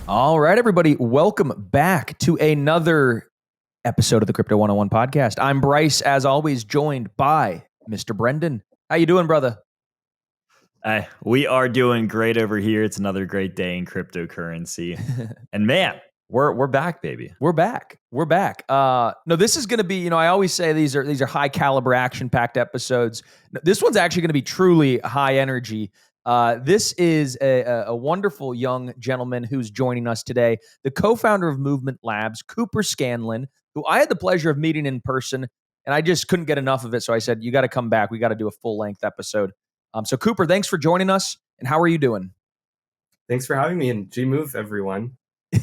All right, everybody, welcome back to another episode of the Crypto 101 podcast. I'm Bryce, as always, joined by Mr. Brendan. How you doing, brother? We are doing great over here. It's another great day in cryptocurrency. And man, we're back, baby. We're back. No, this is going to be, I always say these are high caliber, action packed episodes. This one's actually going to be truly high energy. This is a wonderful young gentleman who's joining us today, the co-founder of Movement Labs, Cooper Scanlon, who I had the pleasure of meeting in person, and I just couldn't get enough of it. So I said, you got to come back. We got to do a full length episode. So Cooper, thanks for joining us. And how are you doing? Thanks for having me, and G-Move, everyone.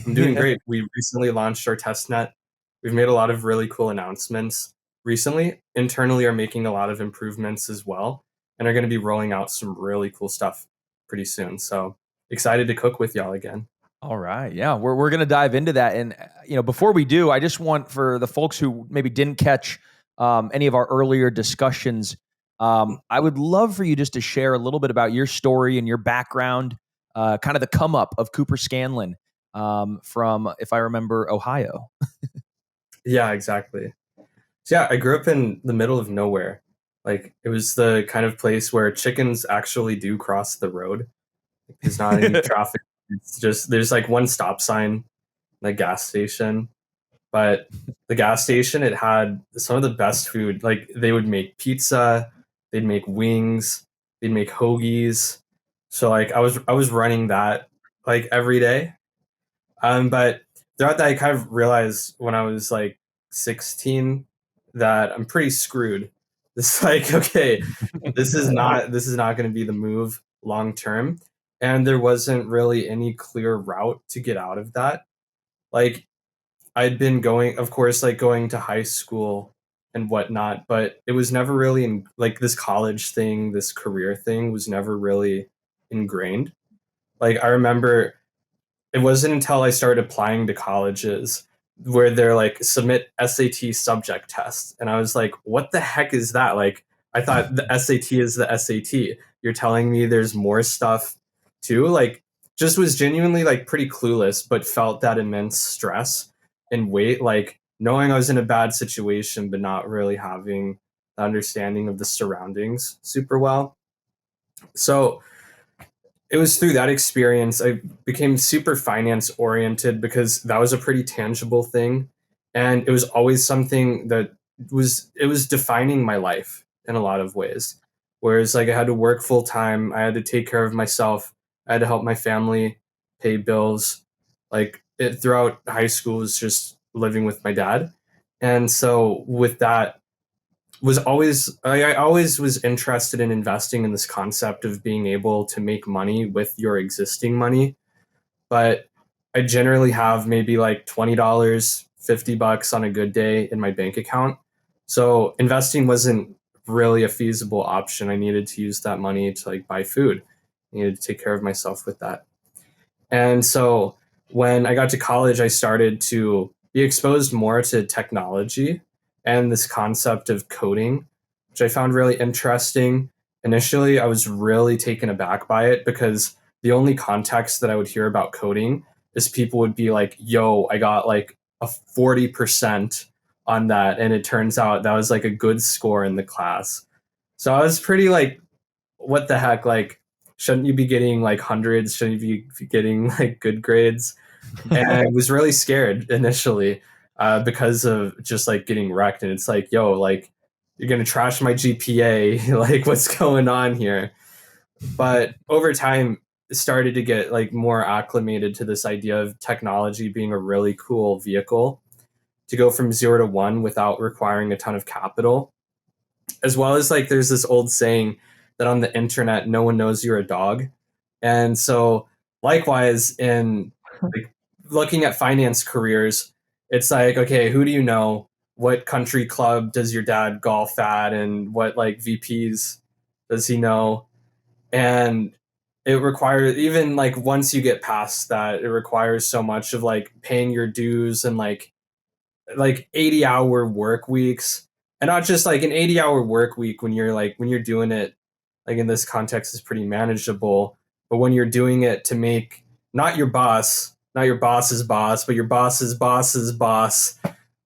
I'm doing great. We recently launched our testnet. We've made a lot of really cool announcements recently. Internally, are making a lot of improvements as well, and are going to be rolling out some really cool stuff pretty soon. So excited to cook with y'all again. All right. Yeah, we're going to dive into that. And, before we do, I just want for the folks who maybe didn't catch any of our earlier discussions, I would love for you just to share a little bit about your story and your background, kind of the come up of Cooper Scanlon from, if I remember, Ohio. Yeah, exactly. So yeah, I grew up in the middle of nowhere. Like, it was the kind of place where chickens actually do cross the road. There's not any traffic. It's just, there's like one stop sign, like gas station. But the gas station, it had some of the best food. Like, they would make pizza, they'd make wings, they'd make hoagies. So like I was running that like every day. But throughout that, I kind of realized when I was like 16 that I'm pretty screwed. It's like, okay, this is not going to be the move long term, and there wasn't really any clear route to get out of that. Like, I'd been going, of course, like going to high school and whatnot, but it was never really in like this college thing, this career thing was never really ingrained. Like, I remember it wasn't until I started applying to colleges where they're like, submit SAT subject tests. And I was like, what the heck is that? Like, I thought the SAT is the SAT. You're telling me there's more stuff too? Like, just was genuinely like pretty clueless, but felt that immense stress and weight, like knowing I was in a bad situation, but not really having the understanding of the surroundings super well. So it was through that experience I became super finance oriented because that was a pretty tangible thing, and it was always something that was defining my life in a lot of ways. Whereas like I had to work full time, I had to take care of myself, I had to help my family pay bills. Like it throughout high school was just living with my dad. And so with that, I always was interested in investing in this concept of being able to make money with your existing money. But I generally have maybe like $20, $50 on a good day in my bank account. So investing wasn't really a feasible option. I needed to use that money to like buy food. I needed to take care of myself with that. And so when I got to college, I started to be exposed more to technology and this concept of coding, which I found really interesting. Initially, I was really taken aback by it because the only context that I would hear about coding is people would be like, yo, I got like a 40% on that. And it turns out that was like a good score in the class. So I was pretty like, what the heck? Like, shouldn't you be getting like hundreds? Shouldn't you be getting like good grades? And I was really scared initially because of just like getting wrecked. And it's like, yo, like you're gonna trash my GPA. Like, what's going on here? But over time, started to get like more acclimated to this idea of technology being a really cool vehicle to go from 0 to 1 without requiring a ton of capital. As well as like there's this old saying that on the internet, no one knows you're a dog. And so likewise in like looking at finance careers, it's like, okay, who do you know? What country club does your dad golf at? And what like VPs does he know? And it requires, even like once you get past that, it requires so much of like paying your dues and like 80-hour work weeks. And not just like an 80-hour work week when you're doing it like in this context is pretty manageable, but when you're doing it to make not your boss not your boss's boss, but your boss's boss's boss,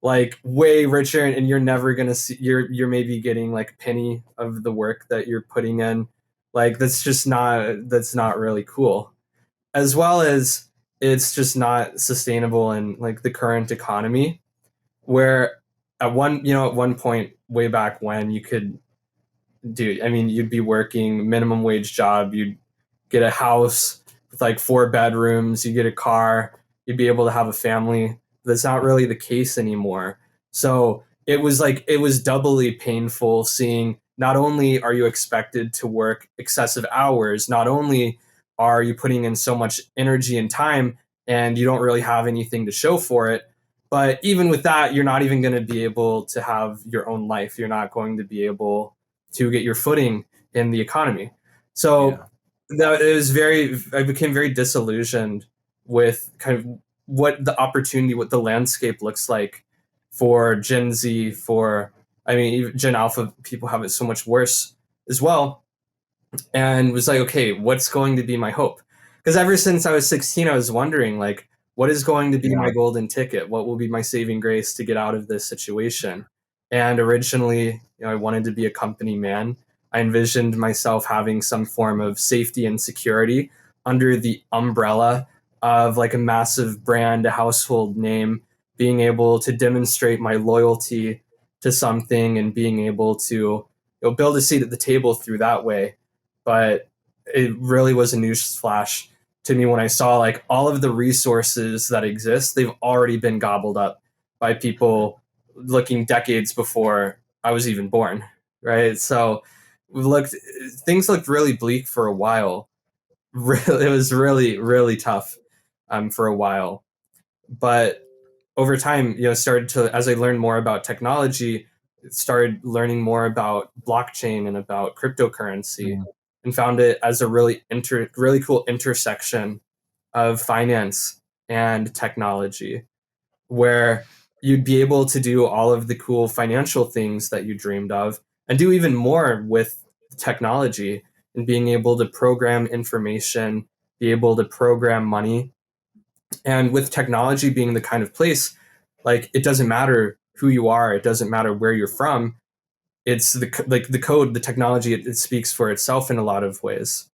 like way richer, and you're never gonna see, you're maybe getting like a penny of the work that you're putting in. Like that's not really cool. As well as it's just not sustainable in like the current economy, where at one point way back when you could do, I mean, you'd be working minimum wage job, you'd get a house with like 4 bedrooms, you get a car, you'd be able to have a family. That's not really the case anymore. So it was doubly painful seeing, not only are you expected to work excessive hours, not only are you putting in so much energy and time and you don't really have anything to show for it, but even with that, you're not even going to be able to have your own life. You're not going to be able to get your footing in the economy. So that it was I became very disillusioned with kind of what the opportunity, what the landscape looks like for Gen Z, for, I mean, even Gen Alpha people have it so much worse as well. And was like, okay, what's going to be my hope? Because ever since I was 16, I was wondering, like, what is going to be my golden ticket? What will be my saving grace to get out of this situation? And originally, I wanted to be a company man. I envisioned myself having some form of safety and security under the umbrella of like a massive brand, a household name, being able to demonstrate my loyalty to something and being able to, build a seat at the table through that way. But it really was a newsflash to me when I saw like all of the resources that exist, they've already been gobbled up by people looking decades before I was even born, right? So we looked, things looked really bleak for a while. It was really, really tough for a while. But over time, started to, as I learned more about technology, started learning more about blockchain and about cryptocurrency, and found it as a really cool intersection of finance and technology, where you'd be able to do all of the cool financial things that you dreamed of and do even more with technology, and being able to program information, be able to program money. And with technology being the kind of place, like, it doesn't matter who you are, it doesn't matter where you're from. It's the code, the technology, it speaks for itself in a lot of ways.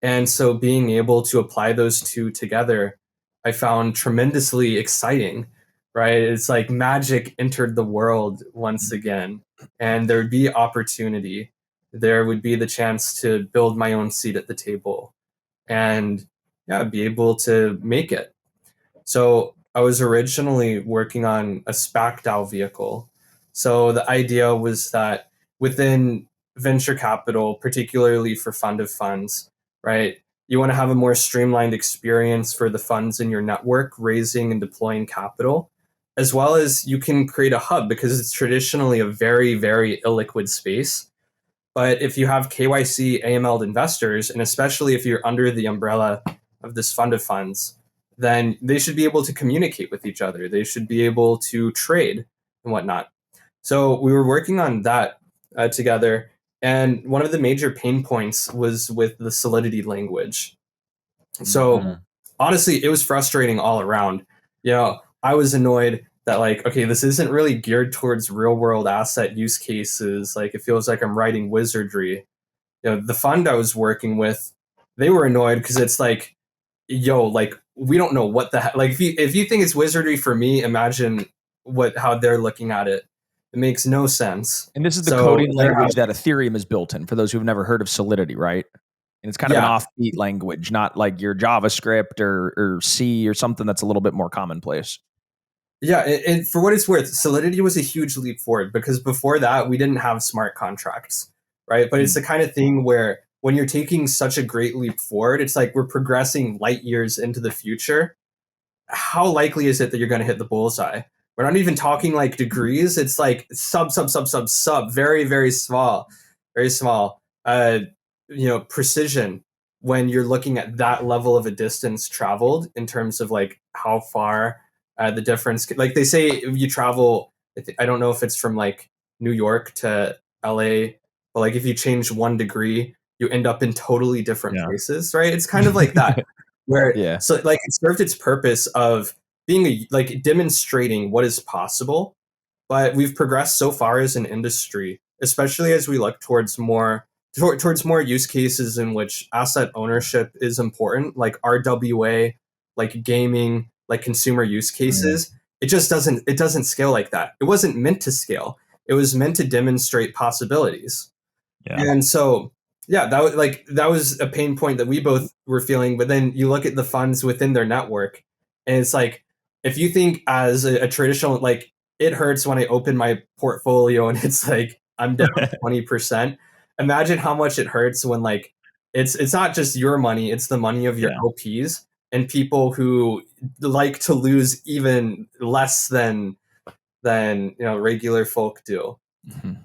And so being able to apply those two together, I found tremendously exciting, right? It's like magic entered the world once again, and there would be opportunity. There would be the chance to build my own seat at the table and, yeah, be able to make it. So I was originally working on a SPAC DAO vehicle. So the idea was that within venture capital, particularly for fund of funds, right? You want to have a more streamlined experience for the funds in your network, raising and deploying capital, as well as you can create a hub, because it's traditionally a very, very illiquid space. But if you have KYC AML'd investors, and especially if you're under the umbrella of this fund of funds, then they should be able to communicate with each other. They should be able to trade and whatnot. So we were working on that together. And one of the major pain points was with the Solidity language. So honestly, it was frustrating all around. I was annoyed that, like, okay, this isn't really geared towards real world asset use cases. Like, it feels like I'm writing wizardry. The fund I was working with, they were annoyed because it's like, yo, like, we don't know what the heck. Like, if you think it's wizardry for me, imagine how they're looking at it. It makes no sense. And this is the coding language that Ethereum is built in, for those who've never heard of Solidity, right? And it's kind of an offbeat language, not like your JavaScript or C or something that's a little bit more commonplace. Yeah, and for what it's worth, Solidity was a huge leap forward, because before that, we didn't have smart contracts, right? But it's the kind of thing where when you're taking such a great leap forward, it's like we're progressing light years into the future. How likely is it that you're going to hit the bullseye? We're not even talking like degrees. It's like sub, very, very small, very small. Precision when you're looking at that level of a distance traveled in terms of like how far the difference. Like they say, if you travel, I don't know if it's from like New York to LA, but like if you change 1 degree, you end up in totally different places, right? It's kind of like that. where Yeah. so like it served its purpose of being like demonstrating what is possible. But we've progressed so far as an industry, especially as we look towards towards more use cases in which asset ownership is important, like RWA, like gaming, like consumer use cases. It doesn't scale like that. It wasn't meant to scale. It was meant to demonstrate possibilities. Yeah. And so, yeah, that was a pain point that we both were feeling. But then you look at the funds within their network, and it's like if you think as a traditional, like it hurts when I open my portfolio and it's like I'm down 20%. Imagine how much it hurts when like it's not just your money; it's the money of your Yeah. LPs and people who like to lose even less than regular folk do.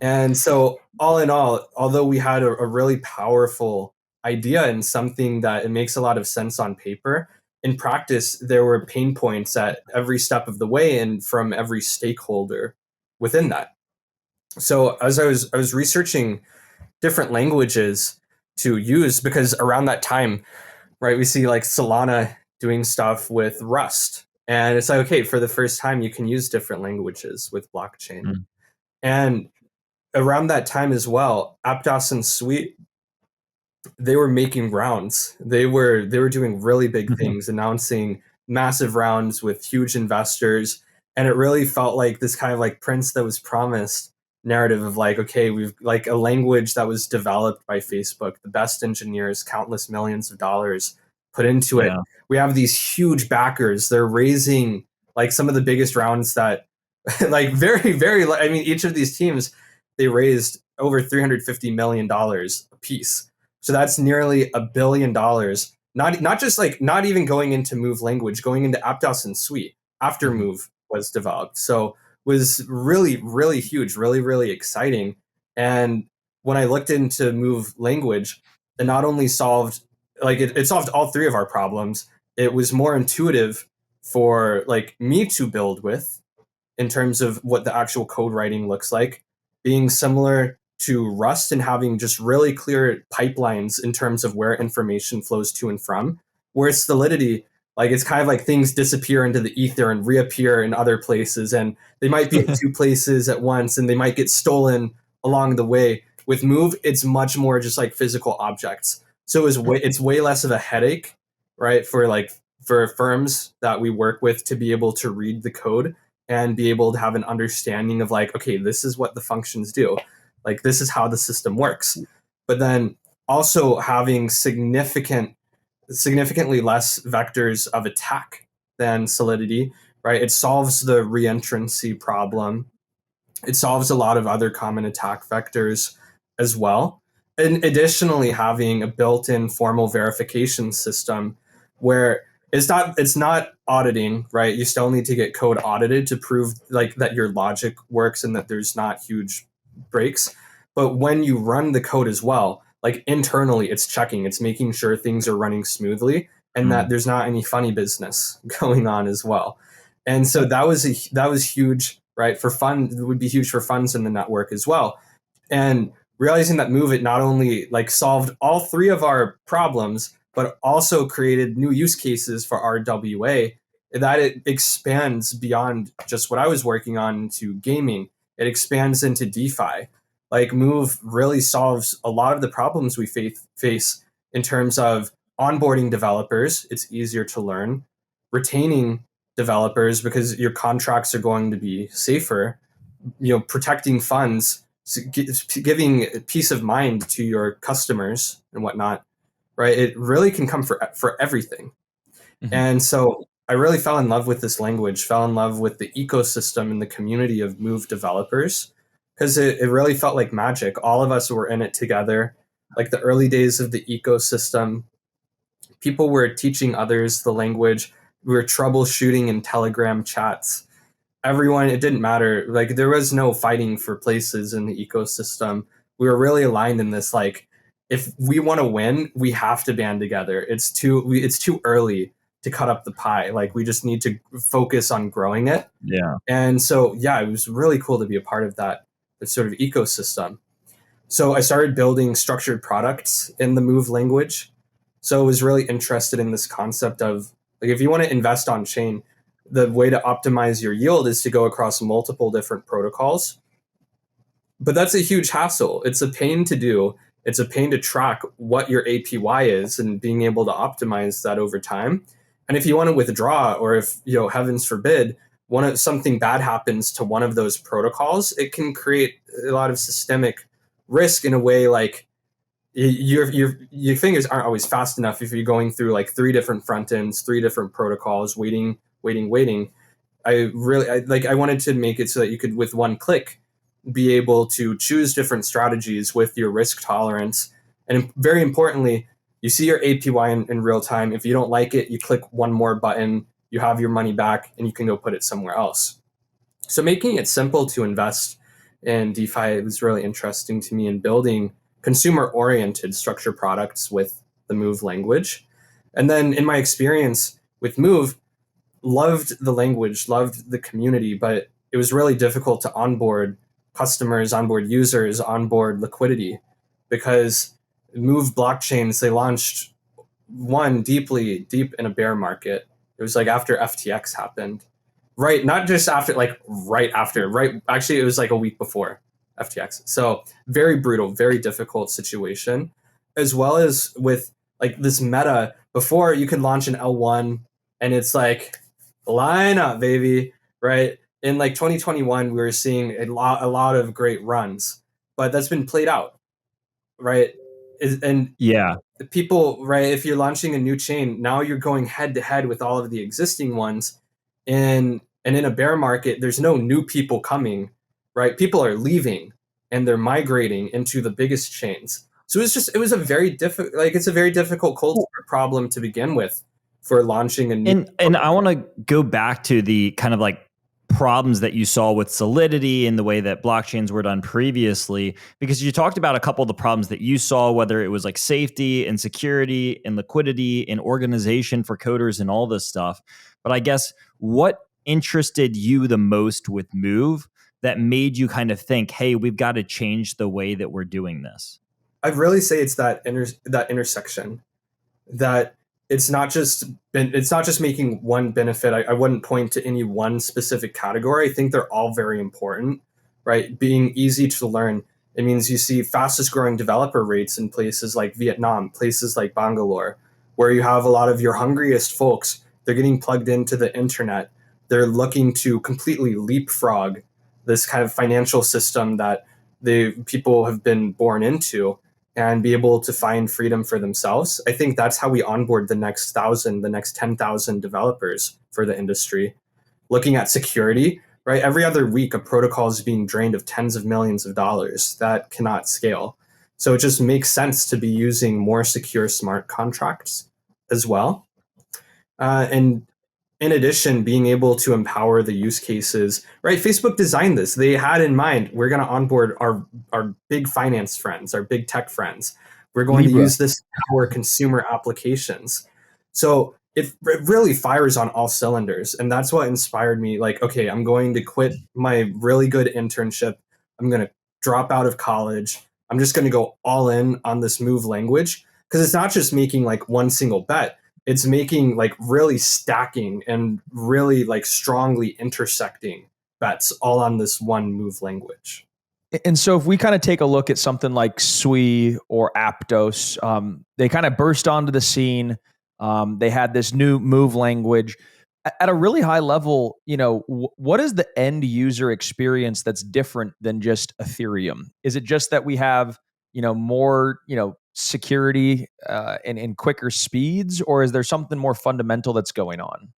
And so, all in all, although we had a really powerful idea and something that it makes a lot of sense on paper, in practice, there were pain points at every step of the way and from every stakeholder within that. So, as I was researching different languages to use, because around that time, right, we see like Solana doing stuff with Rust. And it's like, okay, for the first time, you can use different languages with blockchain. And around that time as well, Aptos and Sweet, they were making rounds. They were doing really big things, announcing massive rounds with huge investors, and it really felt like this kind of like Prince that was promised narrative of like, okay, we've like a language that was developed by Facebook, the best engineers, countless millions of dollars put into it. Yeah. We have these huge backers. They're raising like some of the biggest rounds that like very I mean each of these teams they raised over $350 million a piece. So that's nearly $1 billion. Not just like not even going into Move language, going into Aptos and Suite after Move was developed. So was really huge, really exciting. And when I looked into Move language, it not only solved it solved all three of our problems. It was more intuitive for like me to build with in terms of what the actual code writing looks like, being similar to Rust and having just really clear pipelines in terms of where information flows to and from. Whereas Solidity, like it's kind of like things disappear into the ether and reappear in other places, and they might be in two places at once, and they might get stolen along the way. With Move, it's much more just like physical objects. So it's way less of a headache, right? For firms that we work with to be able to read the code and be able to have an understanding of like, okay, this is what the functions do. Like this is how the system works. But then also having significantly less vectors of attack than Solidity, right? It solves the reentrancy problem. It solves a lot of other common attack vectors as well. And additionally, having a built-in formal verification system where it's not auditing, right? You still need to get code audited to prove like that your logic works and that there's not huge breaks. But when you run the code as well, like internally, it's checking, it's making sure things are running smoothly and that there's not any funny business going on as well. And so that was huge, right? For fun, it would be huge for funds in the network as well. And realizing that Move It not only like solved all three of our problems, but also created new use cases for RWA, that it expands beyond just what I was working on to gaming. It expands into DeFi. Like Move really solves a lot of the problems we face in terms of onboarding developers. It's easier to learn, retaining developers because your contracts are going to be safer, protecting funds, giving peace of mind to your customers and whatnot, right? It really can come for everything. And so I really fell in love with this language, fell in love with the ecosystem and the community of Move developers, because it really felt like magic. All of us were in it together. Like the early days of the ecosystem, people were teaching others the language. We were troubleshooting in Telegram chats. Everyone, it didn't matter. Like there was no fighting for places in the ecosystem. We were really aligned in this. Like, if we want to win, we have to band together. It's too early to cut up the pie. Like we just need to focus on growing it. Yeah. And so, yeah, it was really cool to be a part of that sort of ecosystem. So I started building structured products in the Move language. So I was really interested in this concept of like, if you want to invest on chain, the way to optimize your yield is to go across multiple different protocols. But that's a huge hassle. It's a pain to do. It's a pain to track what your APY is and being able to optimize that over time. And if you want to withdraw, or if, heavens forbid, something bad happens to one of those protocols, it can create a lot of systemic risk in a way. Like, your fingers aren't always fast enough if you're going through like 3 different front ends, 3 different protocols, waiting. I wanted to make it so that you could, with one click, be able to choose different strategies with your risk tolerance. And very importantly, you see your APY in real time. If you don't like it, you click one more button, you have your money back, and you can go put it somewhere else. So making it simple to invest in DeFi was really interesting to me in building consumer-oriented structured products with the Move language. And then in my experience with Move, loved the language, loved the community, but it was really difficult to onboard customers, onboard users, onboard liquidity, because Move blockchains, they launched one deep in a bear market. It was like after FTX happened. Right, not just after, like right after, right? Actually, it was like a week before FTX. So very brutal, very difficult situation, as well as with like this meta. Before, you could launch an L1 and it's like, line up, baby, right? In like 2021, we were seeing a lot of great runs, but that's been played out, right? And Yeah. the people, right, if you're launching a new chain, now you're going head to head with all of the existing ones. And in a bear market, there's no new people coming, right? People are leaving and they're migrating into the biggest chains. So it was a very difficult, like, it's a very difficult culture problem to begin with for launching a new. And I want to go back to the kind of like problems that you saw with Solidity and the way that blockchains were done previously, because you talked about a couple of the problems that you saw, whether it was like safety and security and liquidity and organization for coders and all this stuff. But I guess what interested you the most with Move that made you kind of think, hey, we've got to change the way that we're doing this? I'd really say it's that intersection, that it's not just making one benefit. I wouldn't point to any one specific category. I think they're all very important, right? Being easy to learn. It means you see fastest growing developer rates in places like Vietnam, places like Bangalore, where you have a lot of your hungriest folks. They're getting plugged into the internet. They're looking to completely leapfrog this kind of financial system that the people have been born into, and be able to find freedom for themselves. I think that's how we onboard the next 1,000, the next 10,000 developers for the industry. Looking at security, right? Every other week, a protocol is being drained of tens of millions of dollars. That cannot scale. So it just makes sense to be using more secure smart contracts as well. And in addition, being able to empower the use cases, right? Facebook designed this. They had in mind, we're going to onboard our big finance friends, our big tech friends. We're going to use this to power consumer applications. So it really fires on all cylinders. And that's what inspired me. Like, okay, I'm going to quit my really good internship. I'm going to drop out of college. I'm just going to go all in on this Move language, because it's not just making like one single bet. It's making like really stacking and really like strongly intersecting bets all on this one Move language. And so if we kind of take a look at something like Sui or Aptos, they kind of burst onto the scene. They had this new Move language. At a really high level, what is the end user experience that's different than just Ethereum? Is it just that we have, more, security and quicker speeds, or is there something more fundamental that's going on?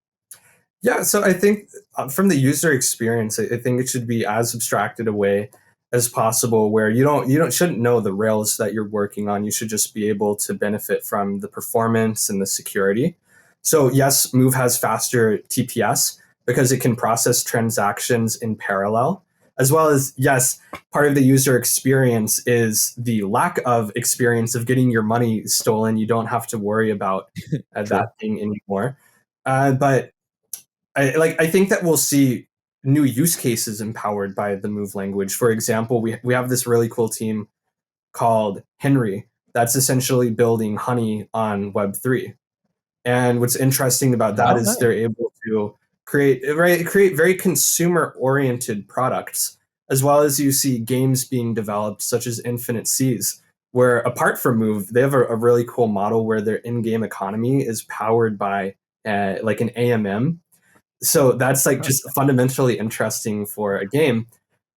Yeah, so I think from the user experience, I think it should be as abstracted away as possible, where you shouldn't know the rails that you're working on. You should just be able to benefit from the performance and the security. So yes, Move has faster TPS because it can process transactions in parallel, as well as, yes, part of the user experience is the lack of experience of getting your money stolen. You don't have to worry about that thing anymore. But I think that we'll see new use cases empowered by the Move language. For example, we have this really cool team called Henry that's essentially building honey on Web3. And what's interesting about that Oh, is nice. they're able to create very consumer oriented products, as well as you see games being developed such as Infinite Seas, where apart from Move, they have a really cool model where their in-game economy is powered by like an AMM. So that's like Huh. just fundamentally interesting for a game.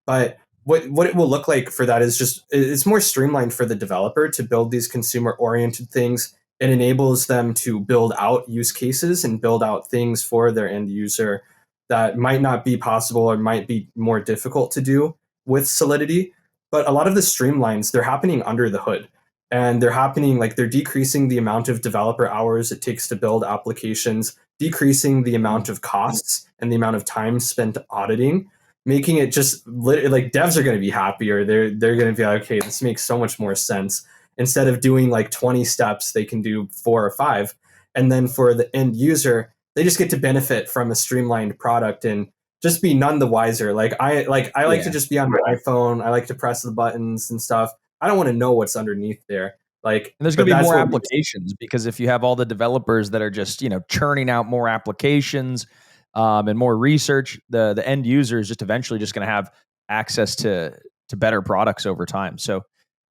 But what it will look like for that is just it's more streamlined for the developer to build these consumer oriented things. It enables them to build out use cases and build out things for their end user that might not be possible or might be more difficult to do with Solidity. But a lot of the streamlines, they're happening under the hood. And they're happening like they're decreasing the amount of developer hours it takes to build applications, decreasing the amount of costs and the amount of time spent auditing, making it just like devs are going to be happier. They're going to be like, okay, this makes so much more sense. Instead of doing like 20 steps, they can do 4 or 5. And then for the end user, they just get to benefit from a streamlined product and just be none the wiser. I like to just be on my iPhone. I like to press the buttons and stuff. I don't want to know what's underneath there. Like, And there's but going to be that's more what makes, applications because if you have all the developers that are just churning out more applications and more research, the end user is just eventually just going to have access to better products over time. So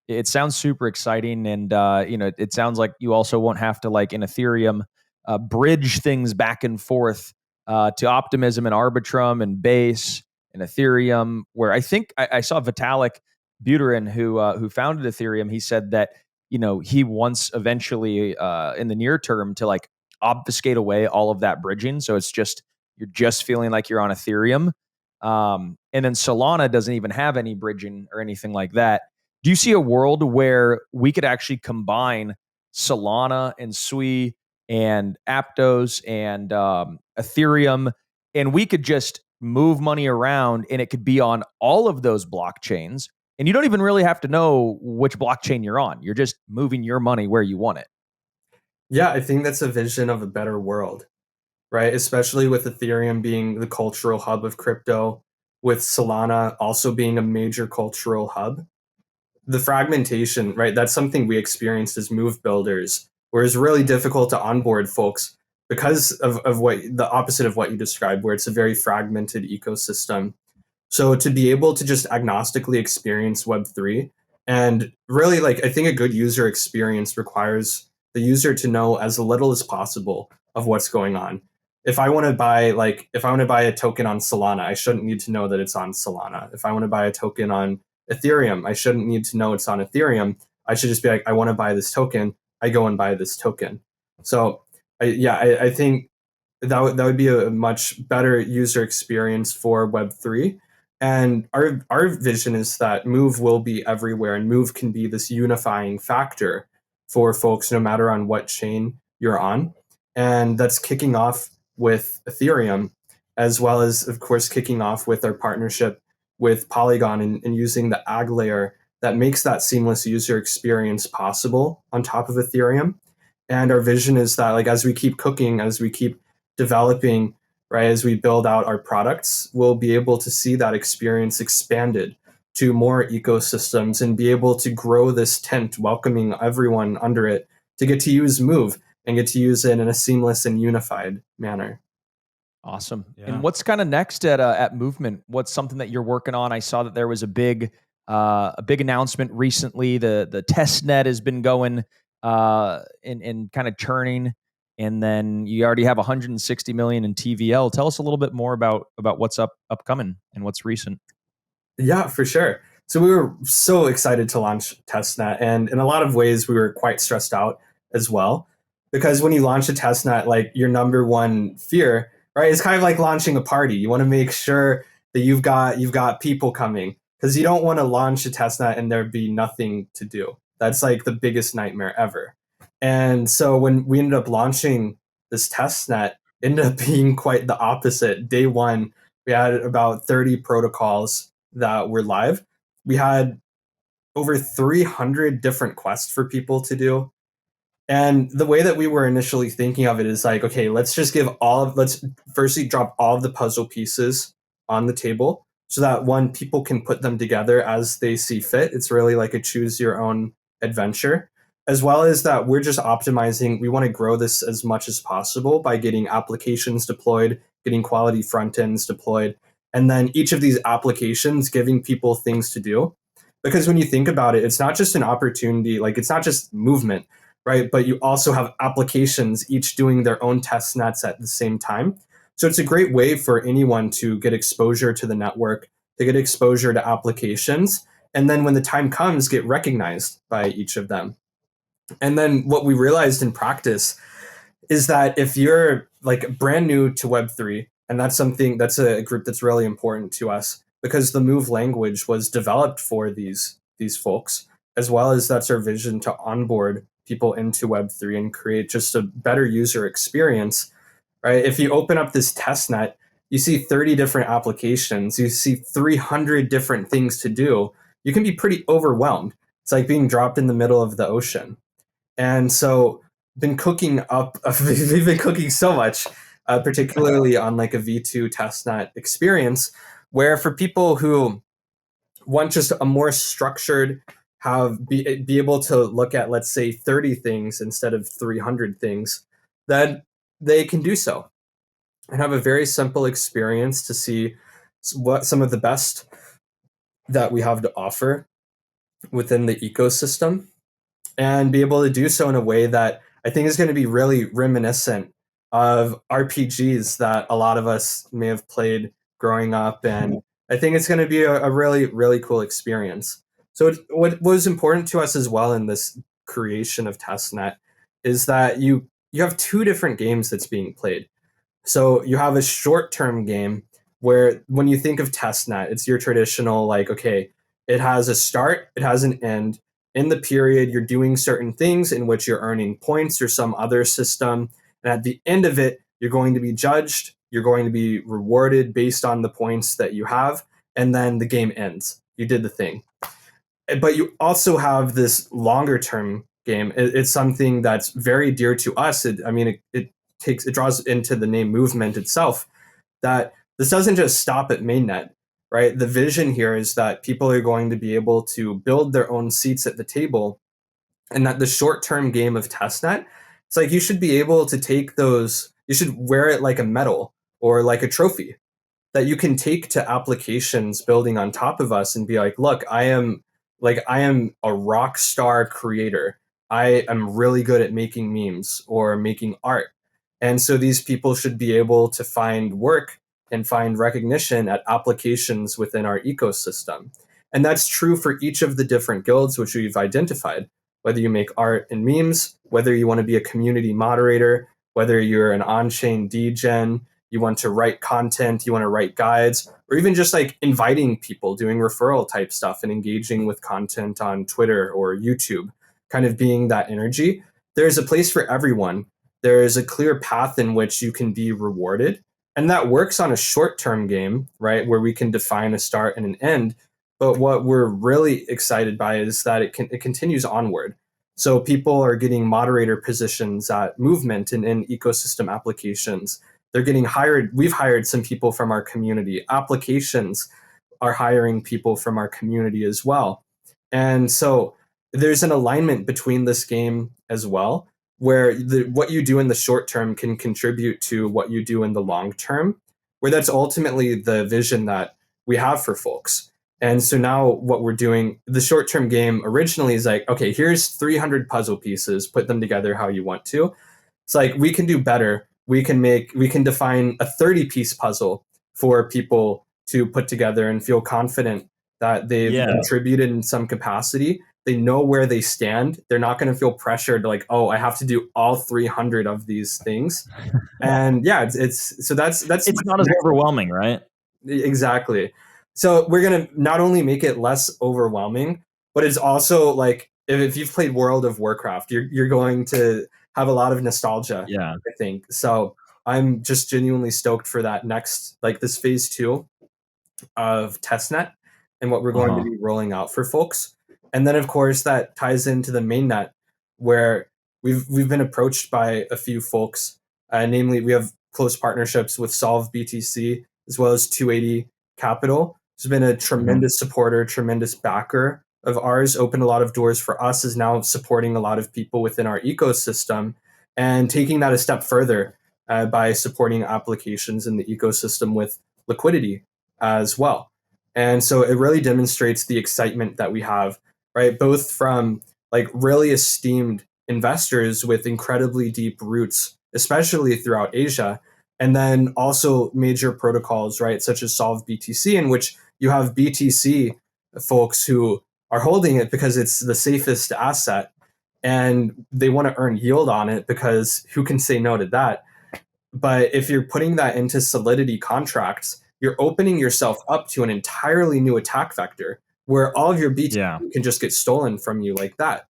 it sounds super exciting, and it sounds like you also won't have to, like in Ethereum, bridge things back and forth to Optimism and Arbitrum and Base and Ethereum. Where I think I saw Vitalik Buterin, who founded Ethereum. He said that he wants eventually in the near term to like obfuscate away all of that bridging, so it's just you're just feeling like you're on Ethereum. And then Solana doesn't even have any bridging or anything like that. Do you see a world where we could actually combine Solana and Sui and Aptos and Ethereum, and we could just move money around, and it could be on all of those blockchains, and you don't even really have to know which blockchain you're on. You're just moving your money where you want it. yeah, I think that's a vision of a better world, right? Especially with Ethereum being the cultural hub of crypto, with Solana also being a major cultural hub. The fragmentation, right? That's something we experienced as move builders, where it's really difficult to onboard folks because of what the opposite of what you described, where it's a very fragmented ecosystem. So to be able to just agnostically experience Web3 and really like I think a good user experience requires the user to know as little as possible of what's going on. If I want to buy a token on Solana, I shouldn't need to know that it's on Solana. If I want to buy a token on Ethereum, I shouldn't need to know it's on Ethereum. I should just be like, I want to buy this token. I go and buy this token. So I think that would be a much better user experience for Web3. And our vision is that Move will be everywhere, and Move can be this unifying factor for folks, no matter on what chain you're on. And that's kicking off with Ethereum, as well as, of course, kicking off with our partnership with Polygon and using the AG layer that makes that seamless user experience possible on top of Ethereum. And our vision is that, like, as we keep cooking, as we keep developing, right, as we build out our products, we'll be able to see that experience expanded to more ecosystems and be able to grow this tent, welcoming everyone under it to get to use Move and get to use it in a seamless and unified manner. Awesome. And Yeah. what's kind of next at Movement? What's something that you're working on? I saw that there was a big announcement recently. The testnet has been going and kind of churning, and then you already have 160 million in TVL. Tell us a little bit more about what's upcoming and what's recent. Yeah, for sure. So we were so excited to launch testnet, and in a lot of ways, we were quite stressed out as well, because when you launch a testnet, like your number one fear, right, is kind of like launching a party. You want to make sure that you've got people coming because you don't want to launch a testnet and there be nothing to do. That's like the biggest nightmare ever. And so when we ended up launching this testnet, it ended up being quite the opposite. Day one, we had about 30 protocols that were live. We had over 300 different quests for people to do. And the way that we were initially thinking of it is like, okay, let's firstly drop all of the puzzle pieces on the table so that one, people can put them together as they see fit. It's really like a choose your own adventure. as well as that we're just optimizing. We want to grow this as much as possible by getting applications deployed, getting quality front ends deployed, and then each of these applications giving people things to do. Because when you think about it, it's not just an opportunity, like it's not just movement, right? But you also have applications each doing their own test nets at the same time. So it's a great way for anyone to get exposure to the network, to get exposure to applications, and then when the time comes, get recognized by each of them. And then what we realized in practice is that if you're like brand new to Web3, and that's a group that's really important to us because the Move language was developed for these folks, as well as that's our vision to onboard people into Web3 and create just a better user experience, right? If you open up this test net, you see 30 different applications, you see 300 different things to do. You can be pretty overwhelmed. It's like being dropped in the middle of the ocean. And so been cooking up, we've been cooking so much, particularly on like a V2 testnet experience, where for people who want just a more structured, be able to look at, let's say, 30 things instead of 300 things, then they can do so and have a very simple experience to see what some of the best that we have to offer within the ecosystem, and be able to do so in a way that I think is going to be really reminiscent of RPGs that a lot of us may have played growing up. And I think it's going to be a really, really cool experience. So what was important to us as well in this creation of testnet is that you have two different games that's being played. So you have a short-term game where when you think of testnet, it's your traditional like, okay, it has a start, it has an end. In the period, you're doing certain things in which you're earning points or some other system. And at the end of it, you're going to be judged, you're going to be rewarded based on the points that you have, and then the game ends. You did the thing. But you also have this longer term game. It's something that's very dear to us. It draws into the name movement itself, that this doesn't just stop at mainnet, right? The vision here is that people are going to be able to build their own seats at the table, and that the short-term game of testnet, it's like you should be able to take those, you should wear it like a medal or like a trophy that you can take to applications building on top of us and be like, look, I am a rock star creator. I am really good at making memes or making art. And so these people should be able to find work and find recognition at applications within our ecosystem. And that's true for each of the different guilds which we've identified, whether you make art and memes, whether you want to be a community moderator, whether you're an on-chain degen, you want to write content, you want to write guides, or even just like inviting people, doing referral type stuff and engaging with content on Twitter or YouTube, kind of being that energy. There's a place for everyone. There is a clear path in which you can be rewarded. And that works on a short-term game, right, where we can define a start and an end. But what we're really excited by is that it continues onward. So people are getting moderator positions at movement and in ecosystem applications. They're getting hired. We've hired some people from our community. Applications are hiring people from our community as well. And so there's an alignment between this game as well, where what you do in the short term can contribute to what you do in the long term, where that's ultimately the vision that we have for folks. And so now what we're doing, the short term game originally is like, okay, here's 300 puzzle pieces, put them together how you want to. It's like we can do better. We can define a 30-piece puzzle for people to put together and feel confident that they've contributed in some capacity. They know where they stand. They're not going to feel pressured like, oh, I have to do all 300 of these things. And yeah, it's so that's it's not as overwhelming, right? Exactly. So we're going to not only make it less overwhelming, but it's also like if you've played World of Warcraft, you're going to have a lot of nostalgia. Yeah, I think so. I'm just genuinely stoked for that next, like this phase 2 of testnet and what we're going to be rolling out for folks. And then of course that ties into the mainnet, where we've been approached by a few folks. Namely, we have close partnerships with Solve BTC as well as 280 Capital. Has been a tremendous supporter, tremendous backer of ours, opened a lot of doors for us, is now supporting a lot of people within our ecosystem and taking that a step further by supporting applications in the ecosystem with liquidity as well. And so it really demonstrates the excitement that we have, right? Both from like really esteemed investors with incredibly deep roots, especially throughout Asia, and then also major protocols, right, such as Solve BTC, in which you have BTC folks who are holding it because it's the safest asset and they want to earn yield on it, because who can say no to that? But if you're putting that into Solidity contracts, you're opening yourself up to an entirely new attack vector where all of your BTC can just get stolen from you like that.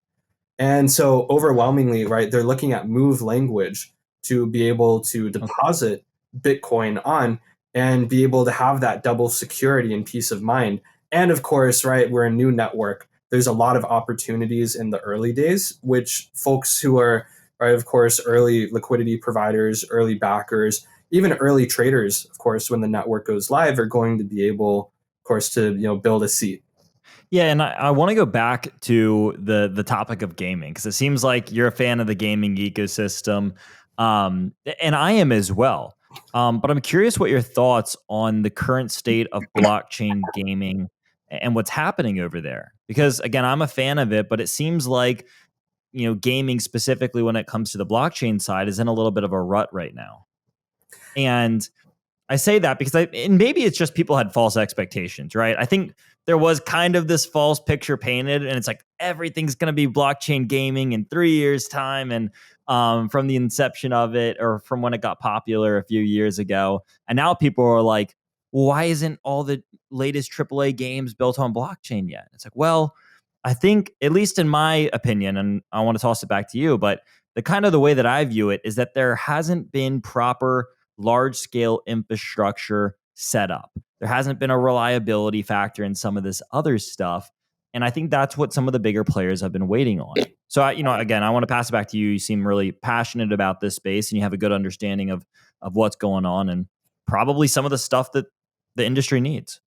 And so overwhelmingly, right, they're looking at Move language to be able to deposit Bitcoin on and be able to have that double security and peace of mind. And of course, right, we're a new network. There's a lot of opportunities in the early days, which folks who are, right, of course, early liquidity providers, early backers, even early traders, of course, when the network goes live, are going to be able, of course, to build a seat. Yeah, and I want to go back to the topic of gaming, because it seems like you're a fan of the gaming ecosystem, and I am as well. But I'm curious what your thoughts on the current state of blockchain gaming and what's happening over there. Because again, I'm a fan of it, but it seems like gaming specifically when it comes to the blockchain side is in a little bit of a rut right now. And I say that because and maybe it's just people had false expectations, right? I think there was kind of this false picture painted, and it's like everything's going to be blockchain gaming in 3 years' time. And from the inception of it, or from when it got popular a few years ago, and now people are like, well, why isn't all the latest AAA games built on blockchain yet? It's like, well, I think, at least in my opinion, and I want to toss it back to you, but the way that I view it is that there hasn't been proper large scale infrastructure set up. There hasn't been a reliability factor in some of this other stuff. And I think that's what some of the bigger players have been waiting on. So, again, I want to pass it back to you. You seem really passionate about this space and you have a good understanding of what's going on and probably some of the stuff that the industry needs.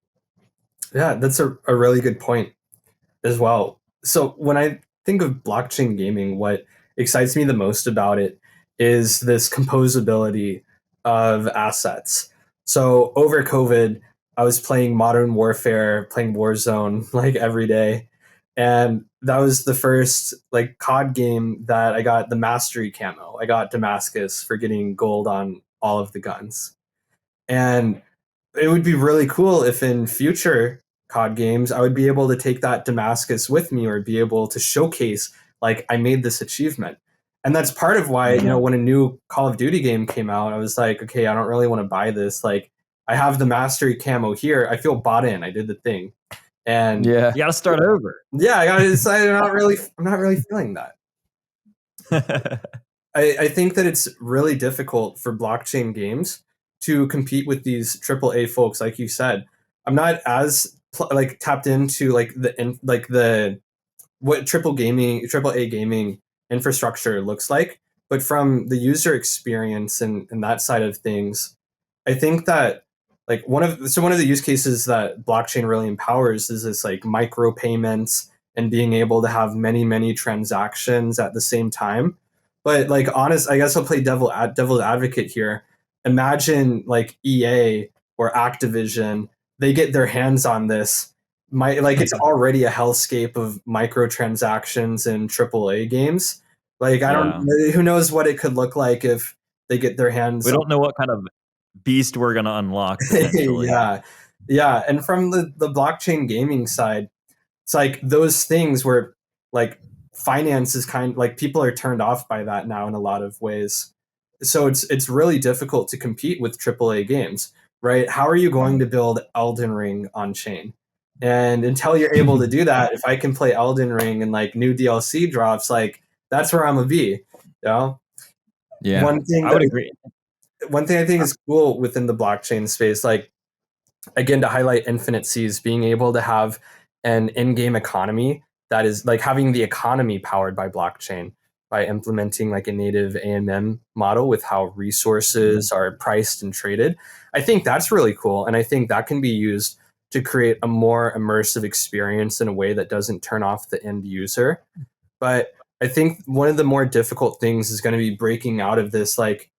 Yeah, that's a really good point as well. So when I think of blockchain gaming, what excites me the most about it is this composability of assets. So over COVID, I was playing Modern Warfare, playing Warzone like every day. And that was the first like COD game that I got the mastery camo. I got Damascus for getting gold on all of the guns. And it would be really cool if in future COD games I would be able to take that Damascus with me, or be able to showcase like I made this achievement. And that's part of why, when a new Call of Duty game came out, I was like, okay, I don't really want to buy this. Like, I have the mastery camo here. I feel bought in. I did the thing. And you got to start over. Yeah, I got to decide. I'm not really feeling that. I think that it's really difficult for blockchain games to compete with these AAA folks, like you said. I'm not as tapped into the what AAA gaming infrastructure looks like, but from the user experience and that side of things, I think that like one of the use cases that blockchain really empowers is this like micro payments and being able to have many transactions at the same time. But like I guess I'll play devil's advocate here. Imagine like EA or Activision, they get their hands on this. It's already a hellscape of microtransactions in AAA games. Like who knows what it could look like if they get their hands. We don't know what kind of beast we're going to unlock potentially. Yeah. And from the blockchain gaming side, it's like those things where like finance is kind of like people are turned off by that now in a lot of ways. So it's really difficult to compete with AAA games, right? How are you going to build Elden Ring on chain? And until you're able to do that, if I can play Elden Ring and like new DLC drops, like that's where I'm gonna be. Yeah. I would agree. One thing I think is cool within the blockchain space, like again, to highlight Infinite Seas, being able to have an in-game economy that is like having the economy powered by blockchain by implementing like a native AMM model with how resources are priced and traded. I think that's really cool. And I think that can be used to create a more immersive experience in a way that doesn't turn off the end user. But I think one of the more difficult things is going to be breaking out of this, like,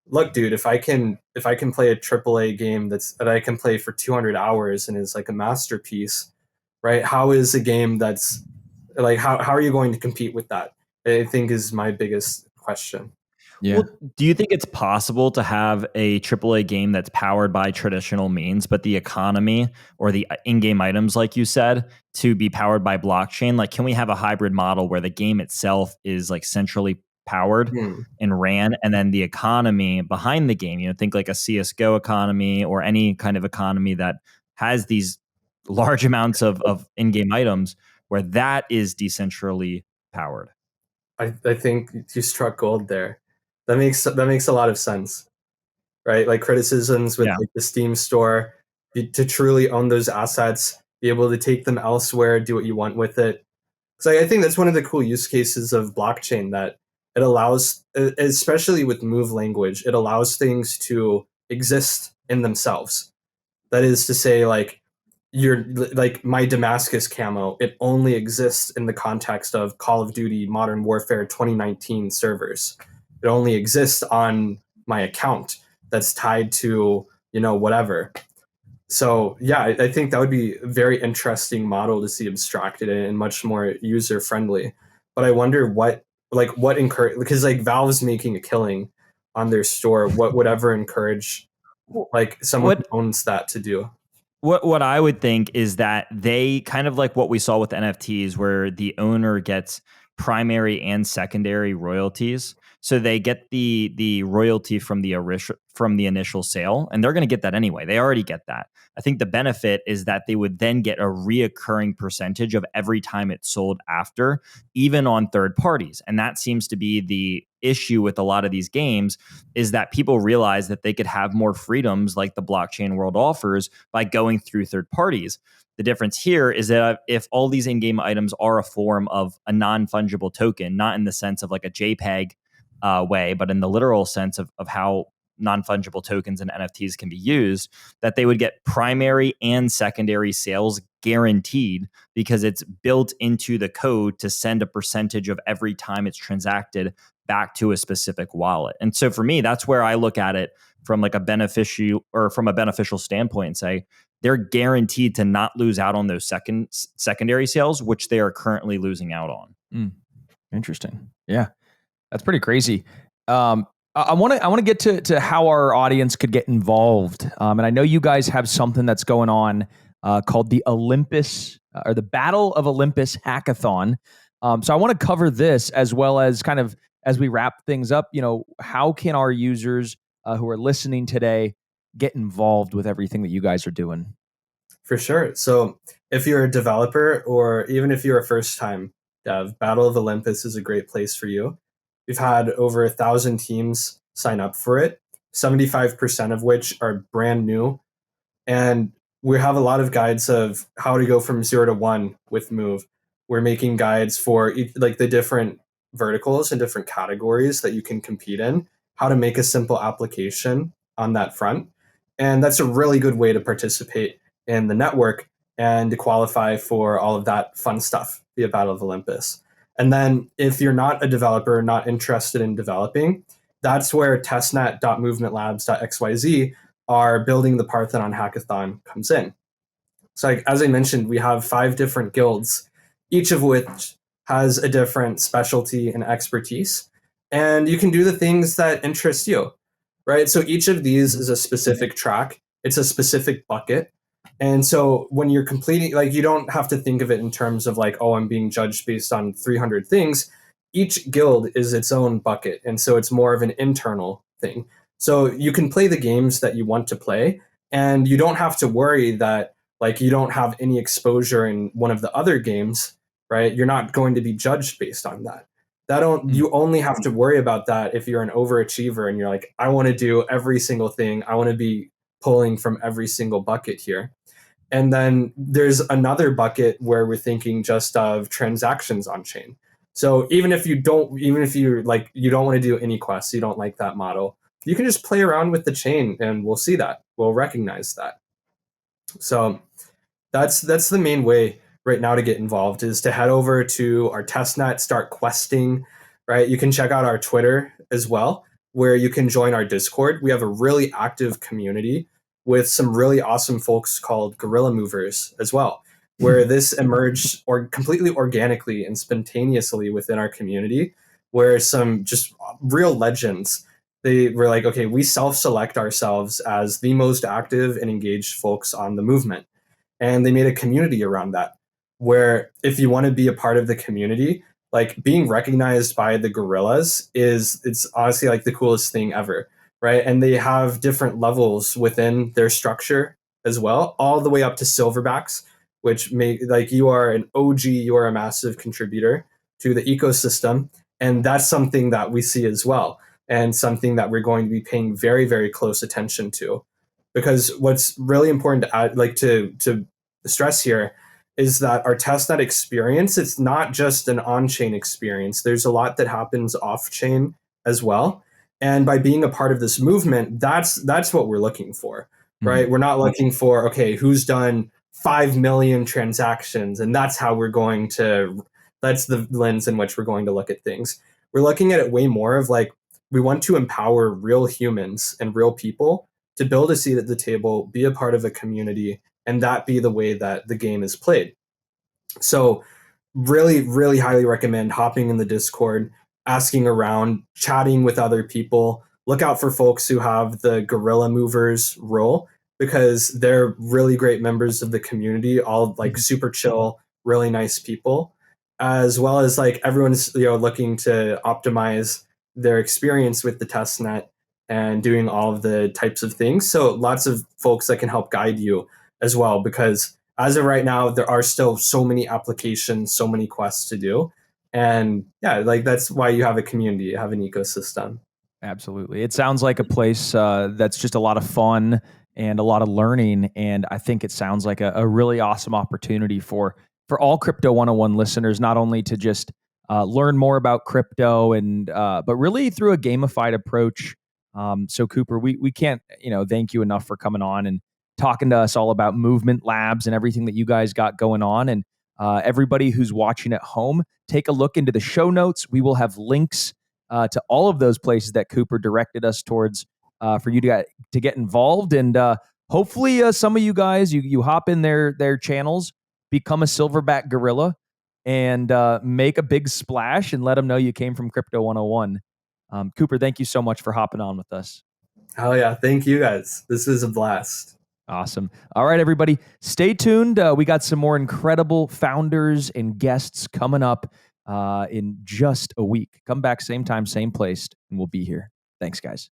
look, dude, if I can play a AAA game that I can play for 200 hours and is like a masterpiece, right? How is a game that's like how are you going to compete with that? I think is my biggest question. Yeah. Well, do you think it's possible to have a AAA game that's powered by traditional means, but the economy or the in-game items, like you said, to be powered by blockchain? Like, can we have a hybrid model where the game itself is like centrally powered Hmm. and ran, and then the economy behind the game, think like a CSGO economy or any kind of economy that has these large amounts of in-game items where that is decentrally powered? I think you struck gold there. That makes a lot of sense, right? Like criticisms with Yeah. like the Steam store, to truly own those assets, be able to take them elsewhere, do what you want with it. So I think that's one of the cool use cases of blockchain, that it allows, especially with move language, it allows things to exist in themselves. That is to say, like, you're like my Damascus camo, it only exists in the context of Call of Duty Modern Warfare 2019 servers. It only exists on my account that's tied to, whatever. So yeah, I think that would be a very interesting model to see abstracted and much more user friendly. But I wonder what encourage, because like Valve's making a killing on their store. What would ever encourage like someone who What owns that to do? what I would think is that they kind of like what we saw with NFTs, where the owner gets primary and secondary royalties. So they get the royalty from the initial sale, and they're going to get that anyway. They already get that. I think the benefit is that they would then get a reoccurring percentage of every time it's sold after, even on third parties. And that seems to be the issue with a lot of these games, is that people realize that they could have more freedoms like the blockchain world offers by going through third parties. The difference here is that if all these in-game items are a form of a non-fungible token, not in the sense of like a JPEG way, but in the literal sense of how non-fungible tokens and NFTs can be used, that they would get primary and secondary sales guaranteed, because it's built into the code to send a percentage of every time it's transacted back to a specific wallet. And so for me, that's where I look at it from like a beneficial standpoint, and say they're guaranteed to not lose out on those secondary sales, which they are currently losing out on. Interesting. Yeah. That's pretty crazy. I want to get to how our audience could get involved. And I know you guys have something that's going on called the Olympus or the Battle of Olympus hackathon. So I want to cover this, as well as kind of as we wrap things up. How can our users who are listening today get involved with everything that you guys are doing? For sure. So if you're a developer, or even if you're a first time dev, Battle of Olympus is a great place for you. We've had over 1,000 teams sign up for it, 75% of which are brand new. And we have a lot of guides of how to go from 0 to 1 with Move. We're making guides for like the different verticals and different categories that you can compete in, how to make a simple application on that front. And that's a really good way to participate in the network and to qualify for all of that fun stuff via Battle of Olympus. And then if you're not a developer, not interested in developing, that's where testnet.movementlabs.xyz are building the Parthenon hackathon comes in. So like, as I mentioned, we have 5 different guilds, each of which has a different specialty and expertise. And you can do the things that interest you, right? So each of these is a specific track. It's a specific bucket. And so when you're completing, like, you don't have to think of it in terms of like, oh, I'm being judged based on 300 things. Each guild is its own bucket. And so it's more of an internal thing. So you can play the games that you want to play, and you don't have to worry that like you don't have any exposure in one of the other games, right? You're not going to be judged based on that. You only have to worry about that if you're an overachiever and you're like, I want to do every single thing. I want to be pulling from every single bucket here. And then there's another bucket where we're thinking just of transactions on chain. So even if you're like, you don't want to do any quests, you don't like that model, you can just play around with the chain and we'll see that. We'll recognize that. So that's the main way right now to get involved, is to head over to our testnet, start questing, right? You can check out our Twitter as well, where you can join our Discord. We have a really active community with some really awesome folks called Guerrilla Movers as well, where this emerged or completely organically and spontaneously within our community, where some just real legends, they were like, okay, we self-select ourselves as the most active and engaged folks on the movement. And they made a community around that, where if you want to be a part of the community, like being recognized by the gorillas it's honestly like the coolest thing ever, right? And they have different levels within their structure as well, all the way up to silverbacks, which make like you are an OG, you are a massive contributor to the ecosystem. And that's something that we see as well, and something that we're going to be paying very, very close attention to. Because what's really important to add, like to stress here, is that our testnet experience, it's not just an on-chain experience. There's a lot that happens off-chain as well. And by being a part of this movement, that's what we're looking for, right? Mhm. We're not looking for, okay, who's done 5 million transactions, and that's how we're going to, that's the lens in which we're going to look at things. We're looking at it way more of like, we want to empower real humans and real people to build a seat at the table, be a part of a community, and that be the way that the game is played. So really, really highly recommend hopping in the Discord, asking around, chatting with other people. Look out for folks who have the Guerrilla Movers role, because they're really great members of the community, all like super chill, really nice people, as well as like everyone's looking to optimize their experience with the testnet and doing all of the types of things. So lots of folks that can help guide you as well, because as of right now, there are still so many applications, so many quests to do. And yeah, like that's why you have a community, you have an ecosystem. Absolutely. It sounds like a place that's just a lot of fun and a lot of learning. And I think it sounds like a really awesome opportunity for all Crypto 101 listeners, not only to just learn more about crypto and but really through a gamified approach. So Cooper, we can't thank you enough for coming on and talking to us all about Movement Labs and everything that you guys got going on. And everybody who's watching at home, take a look into the show notes. We will have links to all of those places that Cooper directed us towards for you to get involved. And hopefully some of you guys, you hop in their channels, become a silverback gorilla, and make a big splash and let them know you came from Crypto 101. Cooper, thank you so much for hopping on with us. Hell yeah. Thank you guys. This was a blast. Awesome. All right, everybody, stay tuned. We got some more incredible founders and guests coming up in just a week. Come back, same time, same place, and we'll be here. Thanks, guys.